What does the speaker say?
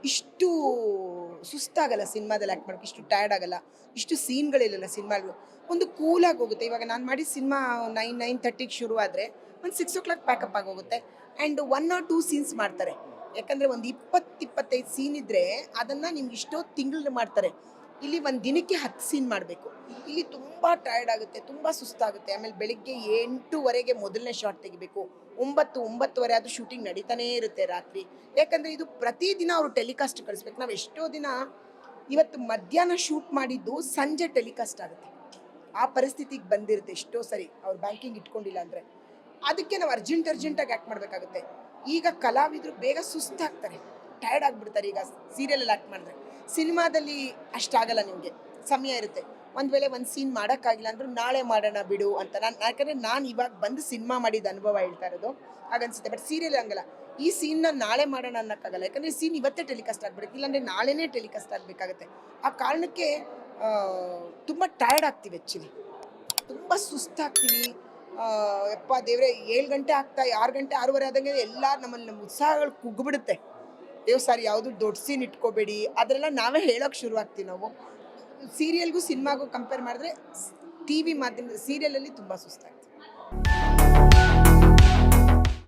ಇಷ್ಟು ಸುಸ್ತಾಗಲ್ಲ ಸಿನಿಮಾದಲ್ಲಿ ಆ್ಯಕ್ಟ್ ಮಾಡೋಕ್ಕೆ, ಇಷ್ಟು ಟಯರ್ಡ್ ಆಗಲ್ಲ, ಇಷ್ಟು ಸೀನ್ಗಳಿಲ್ಲ ಸಿನಿಮಾಗಳು. ಒಂದು ಕೂಲಾಗಿ ಹೋಗುತ್ತೆ. ಇವಾಗ ನಾನು ಮಾಡಿದ ಸಿನಿಮಾ 9:30ಗೆ ಶುರು ಆದರೆ ಒಂದು 6 ಪ್ಯಾಕಪ್ ಆಗೋಗುತ್ತೆ. ಆ್ಯಂಡ್ 1 or 2 ಸೀನ್ಸ್ ಮಾಡ್ತಾರೆ. ಯಾಕಂದರೆ ಒಂದು 20-25 ಸೀನ್ ಇದ್ದರೆ ಅದನ್ನು ನಿಮ್ಗೆ ಇಷ್ಟೋ ತಿಂಗಳು ಮಾಡ್ತಾರೆ. ಇಲ್ಲಿ ಒಂದು ದಿನಕ್ಕೆ 10 ಸೀನ್ ಮಾಡಬೇಕು. ಇಲ್ಲಿ ತುಂಬ ಟಯರ್ಡ್ ಆಗುತ್ತೆ, ತುಂಬ ಸುಸ್ತಾಗುತ್ತೆ. ಆಮೇಲೆ ಬೆಳಿಗ್ಗೆ 8:00ವರೆಗೆ ಮೊದಲನೇ ಶಾಟ್ ತೆಗಿಬೇಕು. 9-9:30 ಆದರೂ ಶೂಟಿಂಗ್ ನಡೀತಾನೇ ಇರುತ್ತೆ ರಾತ್ರಿ. ಯಾಕಂದರೆ ಇದು ಪ್ರತಿದಿನ ಅವರು ಟೆಲಿಕಾಸ್ಟ್ ಕಳಿಸ್ಬೇಕು. ನಾವು ಎಷ್ಟೋ ದಿನ ಇವತ್ತು ಮಧ್ಯಾಹ್ನ ಶೂಟ್ ಮಾಡಿದ್ದು ಸಂಜೆ ಟೆಲಿಕಾಸ್ಟ್ ಆಗುತ್ತೆ. ಆ ಪರಿಸ್ಥಿತಿಗೆ ಬಂದಿರುತ್ತೆ ಎಷ್ಟೋ ಸರಿ ಅವ್ರು ಬ್ಯಾಂಕಿಂಗ್ ಇಟ್ಕೊಂಡಿಲ್ಲ ಅಂದರೆ. ಅದಕ್ಕೆ ನಾವು ಅರ್ಜೆಂಟಾಗಿ ಆ್ಯಕ್ಟ್ ಮಾಡಬೇಕಾಗುತ್ತೆ. ಈಗ ಕಲಾವಿದರು ಬೇಗ ಸುಸ್ತಾಗ್ತಾರೆ, ಟಯರ್ಡ್ ಆಗಿಬಿಡ್ತಾರೆ. ಈಗ ಸೀರಿಯಲಲ್ಲಿ ಆ್ಯಕ್ಟ್ ಮಾಡಿದ್ರೆ ಸಿನಿಮಾದಲ್ಲಿ ಅಷ್ಟಾಗಲ್ಲ. ನಿಮಗೆ ಸಮಯ ಇರುತ್ತೆ. ಒಂದು ವೇಳೆ ಒಂದು ಸೀನ್ ಮಾಡೋಕ್ಕಾಗಿಲ್ಲ ಅಂದರೂ ನಾಳೆ ಮಾಡೋಣ ಬಿಡು ಅಂತ ಯಾಕಂದರೆ ನಾನು ಇವಾಗ ಬಂದು ಸಿನಿಮಾ ಮಾಡಿದ ಅನುಭವ ಹೇಳ್ತಾ ಇರೋದು ಹಾಗನ್ಸುತ್ತೆ. ಬಟ್ ಸೀರಿಯಲ್ ಹಂಗಲ್ಲ. ಈ ಸೀನ್ನ ನಾಳೆ ಮಾಡೋಣ ಅನ್ನೋಕ್ಕಾಗಲ್ಲ. ಯಾಕಂದರೆ ಸೀನ್ ಇವತ್ತೇ ಟೆಲಿಕಾಸ್ಟ್ ಆಗ್ಬಿಡುತ್ತೆ, ಇಲ್ಲಾಂದರೆ ನಾಳೆನೇ ಟೆಲಿಕಾಸ್ಟ್ ಆಗಬೇಕಾಗತ್ತೆ. ಆ ಕಾರಣಕ್ಕೆ ತುಂಬ ಟಯರ್ಡ್ ಆಗ್ತೀವಿ. ಆ್ಯಕ್ಚುಲಿ ತುಂಬ ಸುಸ್ತಾಗ್ತೀವಿ. ಯಪ್ಪ ದೇವರೇ 7 ಗಂಟೆ ಆಗ್ತಾ 6 ಗಂಟೆ 6:30 ಆದಂಗೆ ಎಲ್ಲ ನಮ್ಮಲ್ಲಿ ನಮ್ಮ ಉತ್ಸಾಹಗಳು ಕುಗ್ಗಿಬಿಡುತ್ತೆ. ಸಾರಿ ಯಾವುದು ದೊಡ್ಡ ಸೀನ್ ಇಟ್ಕೋಬೇಡಿ ಅದರೆಲ್ಲ ನಾವೇ ಹೇಳೋಕ್ಕೆ ಶುರುವಾಗ್ತೀವಿ. ನಾವು ಸೀರಿಯಲ್ಗೂ ಸಿನಿಮಾಗೂ ಕಂಪೇರ್ ಮಾಡಿದ್ರೆ ಟಿ ವಿ ಮಾಧ್ಯಮದ ಸೀರಿಯಲಲ್ಲಿ ತುಂಬ ಸುಸ್ತಾಗ್ತೀವಿ.